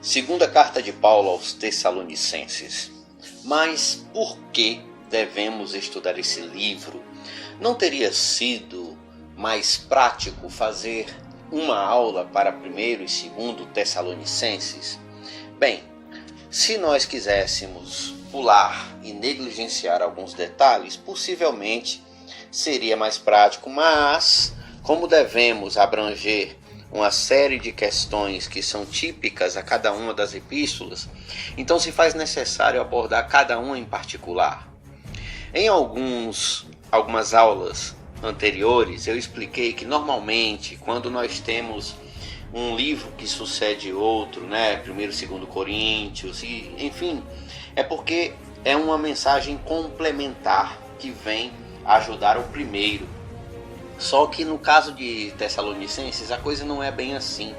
Segunda carta de Paulo aos Tessalonicenses. Mas por que devemos estudar esse livro? Não teria sido mais prático fazer uma aula para primeiro e segundo Tessalonicenses? Bem, se nós quiséssemos pular e negligenciar alguns detalhes, possivelmente seria mais prático, mas como devemos abranger uma série de questões que são típicas a cada uma das epístolas, então se faz necessário abordar cada uma em particular. Em algumas aulas anteriores eu expliquei que normalmente quando nós temos um livro que sucede outro, primeiro e segundo Coríntios, enfim, é porque é uma mensagem complementar que vem ajudar o primeiro. Só que no caso de Tessalonicenses a coisa não é bem assim.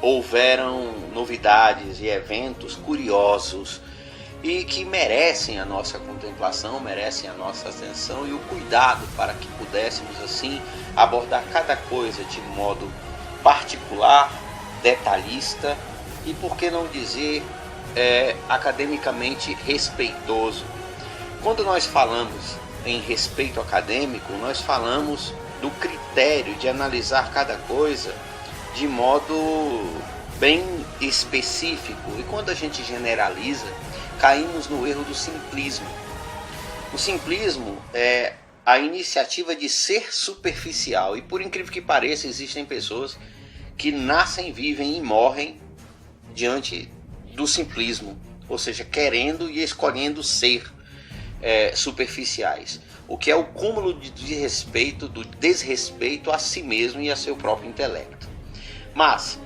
Houveram novidades e eventos curiosos e que merecem a nossa contemplação, merecem a nossa atenção e o cuidado para que pudéssemos assim abordar cada coisa de modo particular, detalhista e, por que não dizer, academicamente respeitoso. Quando nós falamos em respeito acadêmico, nós falamos do critério de analisar cada coisa de modo bem específico. E quando a gente generaliza, caímos no erro do simplismo. O simplismo é a iniciativa de ser superficial. E por incrível que pareça, existem pessoas que nascem, vivem e morrem diante do simplismo. Ou seja, querendo e escolhendo ser superficiais. O que é o cúmulo do desrespeito a si mesmo e a seu próprio intelecto. Mas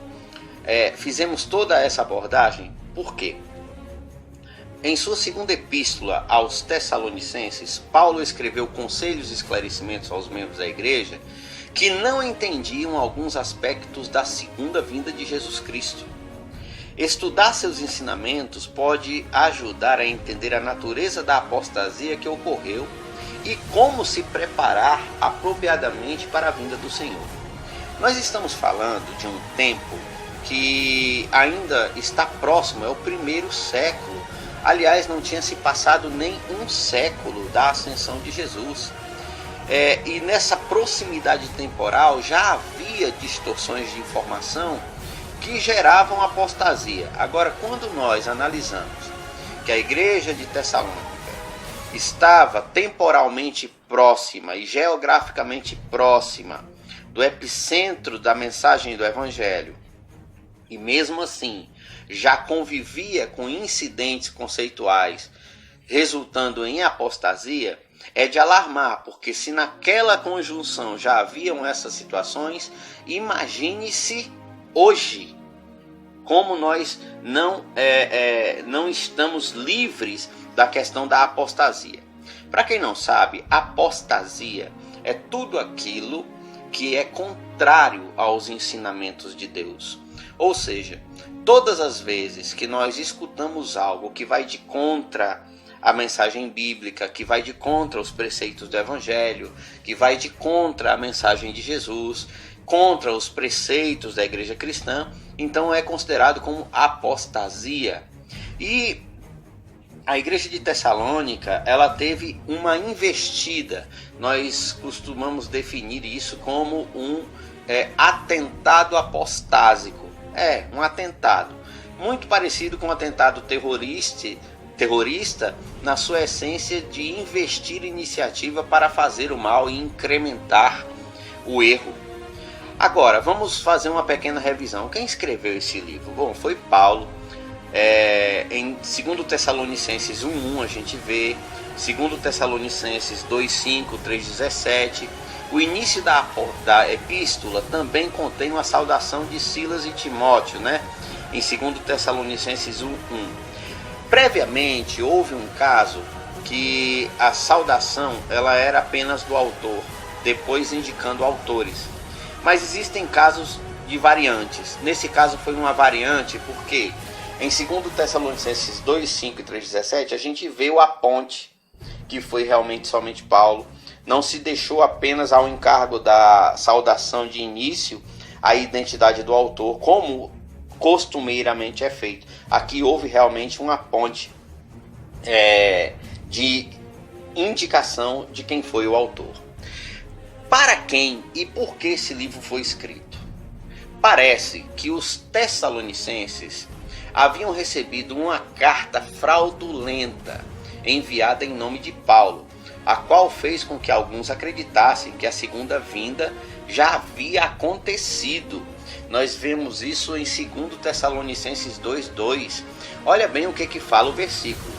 fizemos toda essa abordagem por quê? Em sua segunda epístola aos Tessalonicenses, Paulo escreveu conselhos e esclarecimentos aos membros da igreja que não entendiam alguns aspectos da segunda vinda de Jesus Cristo. Estudar seus ensinamentos pode ajudar a entender a natureza da apostasia que ocorreu e como se preparar apropriadamente para a vinda do Senhor. Nós estamos falando de um tempo que ainda está próximo, é o primeiro século. Aliás, não tinha se passado nem um século da ascensão de Jesus. E nessa proximidade temporal já havia distorções de informação que geravam apostasia. Agora, quando nós analisamos que a igreja de Tessalônica estava temporalmente próxima e geograficamente próxima do epicentro da mensagem do Evangelho, e mesmo assim já convivia com incidentes conceituais resultando em apostasia, é de alarmar, porque se naquela conjunção já haviam essas situações, imagine-se hoje, como nós não estamos livres da questão da apostasia. Para quem não sabe, apostasia é tudo aquilo que é contrário aos ensinamentos de Deus. Ou seja, todas as vezes que nós escutamos algo que vai de contra a mensagem bíblica, que vai de contra os preceitos do Evangelho, que vai de contra a mensagem de Jesus, contra os preceitos da igreja cristã, então é considerado como apostasia. E a igreja de Tessalônica, ela teve uma investida. Nós costumamos definir isso como um atentado apostásico. Um atentado muito parecido com um atentado terrorista na sua essência de investir iniciativa para fazer o mal e incrementar o erro. Agora, vamos fazer uma pequena revisão. Quem escreveu esse livro? Bom, foi Paulo. Em 2 Tessalonicenses 1:1 a gente vê, 2 Tessalonicenses 2:5, 3:17. O início da epístola também contém uma saudação de Silas e Timóteo, em 2 Tessalonicenses 1:1. Previamente houve um caso que a saudação ela era apenas do autor, depois indicando autores. Mas existem casos de variantes. Nesse caso foi uma variante porque em 2 Tessalonicenses 2:5 e 3:17 a gente vê o aponte, que foi realmente somente Paulo. Não se deixou apenas ao encargo da saudação de início a identidade do autor, como costumeiramente é feito. Aqui houve realmente uma ponte de indicação de quem foi o autor. Para quem e por que esse livro foi escrito? Parece que os Tessalonicenses haviam recebido uma carta fraudulenta enviada em nome de Paulo, a qual fez com que alguns acreditassem que a segunda vinda já havia acontecido. Nós vemos isso em 2 Tessalonicenses 2:2. Olha bem o que fala o versículo.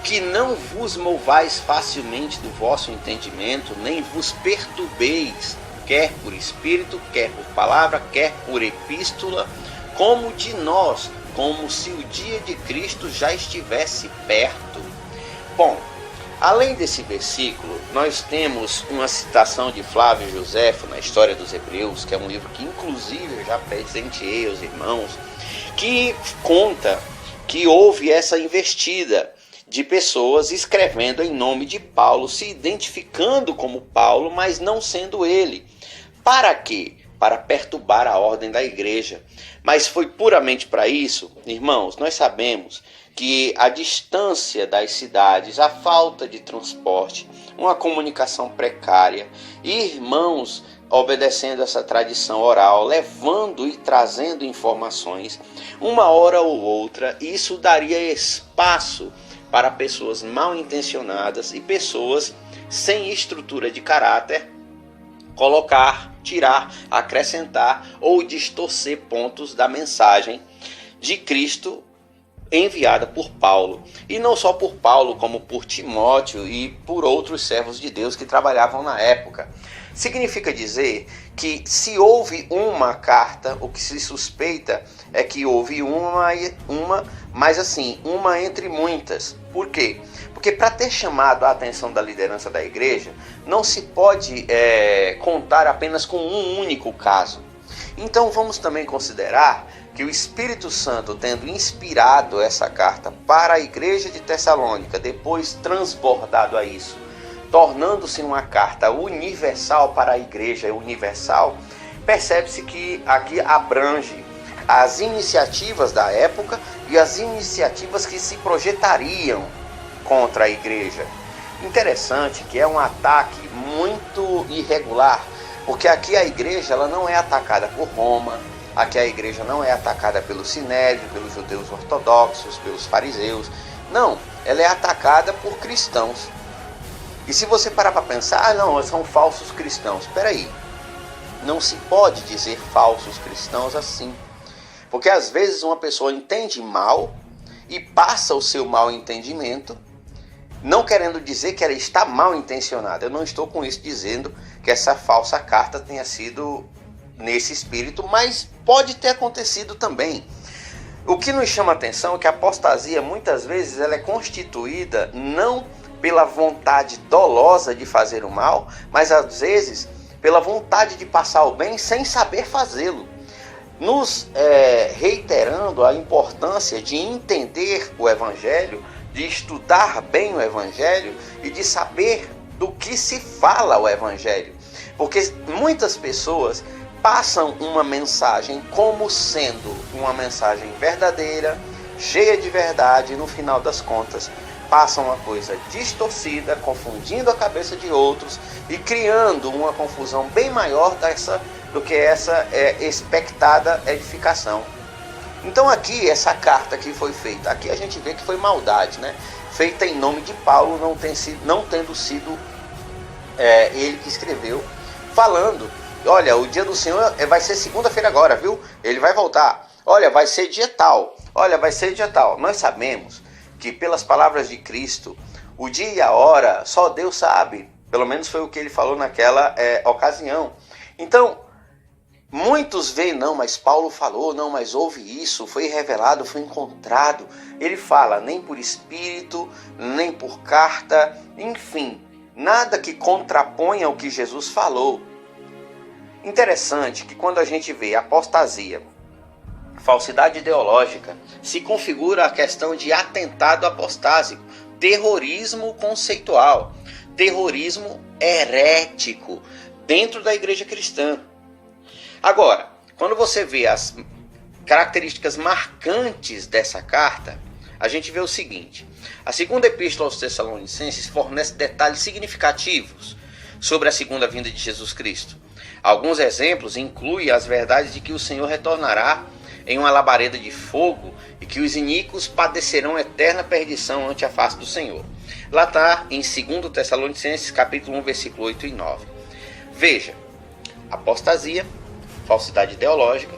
Que não vos movais facilmente do vosso entendimento, nem vos perturbeis, quer por espírito, quer por palavra, quer por epístola, como de nós, como se o dia de Cristo já estivesse perto. Bom, além desse versículo, nós temos uma citação de Flávio Joséfo na História dos Hebreus, que é um livro que inclusive eu já presenteei aos irmãos, que conta que houve essa investida de pessoas escrevendo em nome de Paulo, se identificando como Paulo, mas não sendo ele. Para quê? Para perturbar a ordem da igreja. Mas foi puramente para isso? Irmãos, nós sabemos que a distância das cidades, a falta de transporte, uma comunicação precária, irmãos obedecendo essa tradição oral, levando e trazendo informações, uma hora ou outra, isso daria espaço para pessoas mal intencionadas e pessoas sem estrutura de caráter colocar, tirar, acrescentar ou distorcer pontos da mensagem de Cristo enviada por Paulo. E não só por Paulo, como por Timóteo e por outros servos de Deus que trabalhavam na época. Significa dizer que se houve uma carta, o que se suspeita é que houve uma, mas assim, uma entre muitas. Por quê? Porque para ter chamado a atenção da liderança da igreja, não se pode contar apenas com um único caso. Então vamos também considerar que o Espírito Santo, tendo inspirado essa carta para a igreja de Tessalônica, depois transbordado a isso, tornando-se uma carta universal para a igreja universal, percebe-se que aqui abrange as iniciativas da época e as iniciativas que se projetariam contra a igreja. Interessante que é um ataque muito irregular, porque aqui a igreja ela não é atacada por Roma, aqui a igreja não é atacada pelo Sinédrio, pelos judeus ortodoxos, pelos fariseus. Não, ela é atacada por cristãos. E se você parar para pensar, não, são falsos cristãos. Espera aí, não se pode dizer falsos cristãos assim. Porque às vezes uma pessoa entende mal e passa o seu mal entendimento, não querendo dizer que ela está mal intencionada. Eu não estou com isso dizendo que essa falsa carta tenha sido nesse espírito, mas pode ter acontecido também. O que nos chama a atenção é que a apostasia muitas vezes ela é constituída não pela vontade dolosa de fazer o mal, mas às vezes pela vontade de passar o bem sem saber fazê-lo. Nos reiterando a importância de entender o Evangelho, de estudar bem o Evangelho e de saber do que se fala o Evangelho. Porque muitas pessoas passam uma mensagem como sendo uma mensagem verdadeira, cheia de verdade, e no final das contas passam uma coisa distorcida, confundindo a cabeça de outros e criando uma confusão bem maior do que essa expectada edificação. Então aqui, essa carta que foi feita, aqui a gente vê que foi maldade, né? Feita em nome de Paulo, não tendo sido ele que escreveu, falando, olha, o dia do Senhor vai ser segunda-feira agora, viu? Ele vai voltar. Olha, vai ser dia tal. Olha, vai ser dia tal. Nós sabemos que pelas palavras de Cristo, o dia e a hora só Deus sabe. Pelo menos foi o que ele falou naquela ocasião. Então, muitos veem, não, mas Paulo falou, não, mas houve isso, foi revelado, foi encontrado. Ele fala, nem por espírito, nem por carta, enfim, nada que contraponha o que Jesus falou. Interessante que quando a gente vê apostasia, falsidade ideológica, se configura a questão de atentado apostásico, terrorismo conceitual, terrorismo herético dentro da igreja cristã. Agora, quando você vê as características marcantes dessa carta, a gente vê o seguinte: a segunda epístola aos Tessalonicenses fornece detalhes significativos sobre a segunda vinda de Jesus Cristo. Alguns exemplos incluem as verdades de que o Senhor retornará em uma labareda de fogo e que os iníquos padecerão eterna perdição ante a face do Senhor. Lá está em 2 Tessalonicenses, capítulo 1, versículo 8 e 9. Veja, apostasia, falsidade ideológica,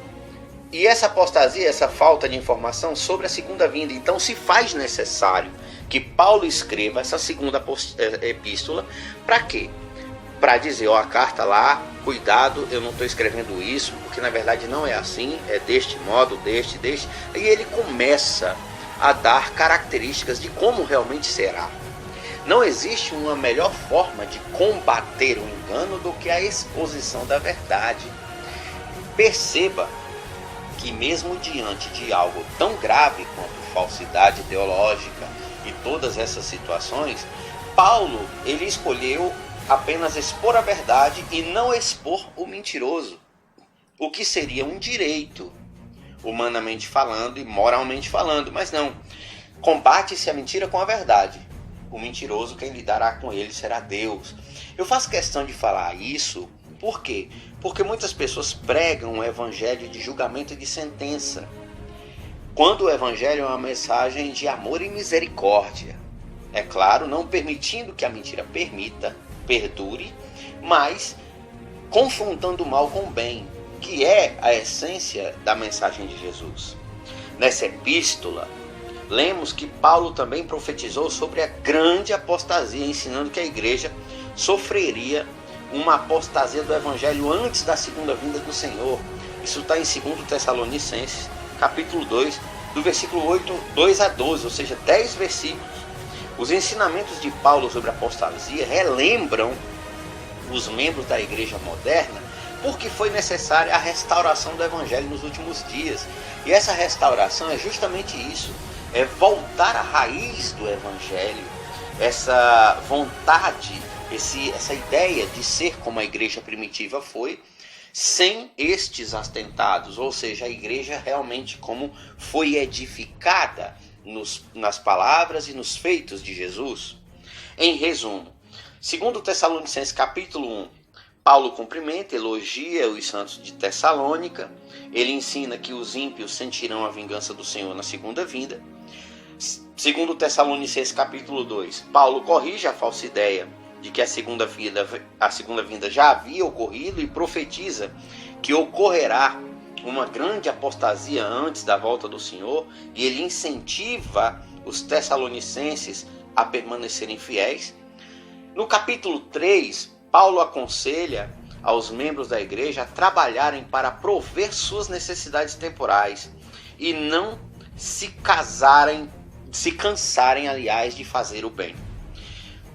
e essa apostasia, essa falta de informação sobre a segunda vinda. Então se faz necessário que Paulo escreva essa segunda epístola. Para quê? Para dizer, ó, a carta lá, cuidado, eu não estou escrevendo isso, porque na verdade não é assim, é deste modo, deste. E ele começa a dar características de como realmente será. Não existe uma melhor forma de combater o engano do que a exposição da verdade. Perceba que mesmo diante de algo tão grave quanto falsidade ideológica e todas essas situações, Paulo, ele escolheu apenas expor a verdade e não expor o mentiroso, o que seria um direito, humanamente falando e moralmente falando, mas não. Combate-se a mentira com a verdade. O mentiroso, quem lidará com ele será Deus. Eu faço questão de falar isso, por quê? Porque muitas pessoas pregam um evangelho de julgamento e de sentença, quando o evangelho é uma mensagem de amor e misericórdia. É claro, não permitindo que a mentira perdure, mas confrontando o mal com o bem, que é a essência da mensagem de Jesus. Nessa epístola, lemos que Paulo também profetizou sobre a grande apostasia, ensinando que a igreja sofreria uma apostasia do evangelho antes da segunda vinda do Senhor. Isso está em 2 Tessalonicenses, capítulo 2, do versículo 2 a 12, ou seja, 10 versículos. Os ensinamentos de Paulo sobre a apostasia relembram os membros da igreja moderna, porque foi necessária a restauração do evangelho nos últimos dias. E essa restauração é justamente isso, é voltar à raiz do evangelho, essa vontade, essa ideia de ser como a igreja primitiva foi, sem estes atentados, ou seja, a igreja realmente como foi edificada nas palavras e nos feitos de Jesus. Em resumo, 2 Tessalonicenses capítulo 1, Paulo cumprimenta, elogia os santos de Tessalônica, ele ensina que os ímpios sentirão a vingança do Senhor na segunda vinda. 2 Tessalonicenses capítulo 2, Paulo corrige a falsa ideia de que a segunda vinda já havia ocorrido e profetiza que ocorrerá uma grande apostasia antes da volta do Senhor, e ele incentiva os tessalonicenses a permanecerem fiéis. No capítulo 3, Paulo aconselha aos membros da igreja a trabalharem para prover suas necessidades temporais e não se cansarem, aliás, de fazer o bem.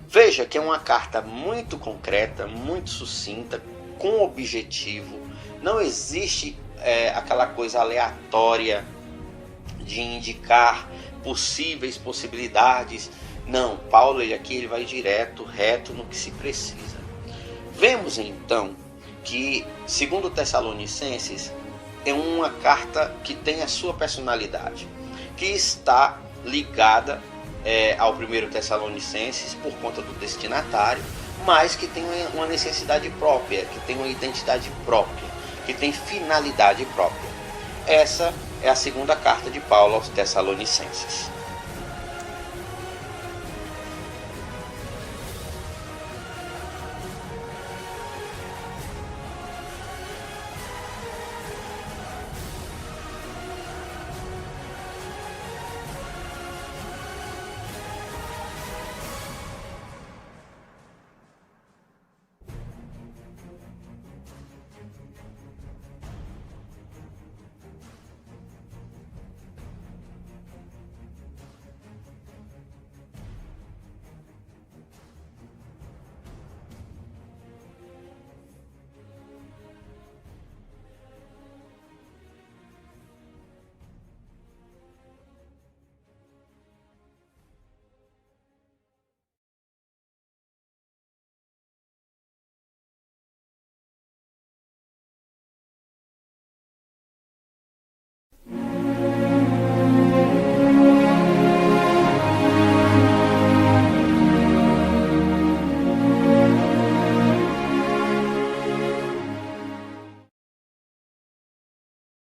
Veja que é uma carta muito concreta, muito sucinta, com objetivo. Não existe aquela coisa aleatória de indicar possíveis possibilidades. Não, Paulo ele vai direto, reto no que se precisa. Vemos então que 2 Tessalonicenses é uma carta que tem a sua personalidade, que está ligada ao 1 Tessalonicenses por conta do destinatário, mas que tem uma necessidade própria, que tem uma identidade própria, que tem finalidade própria. Essa é a segunda carta de Paulo aos Tessalonicenses.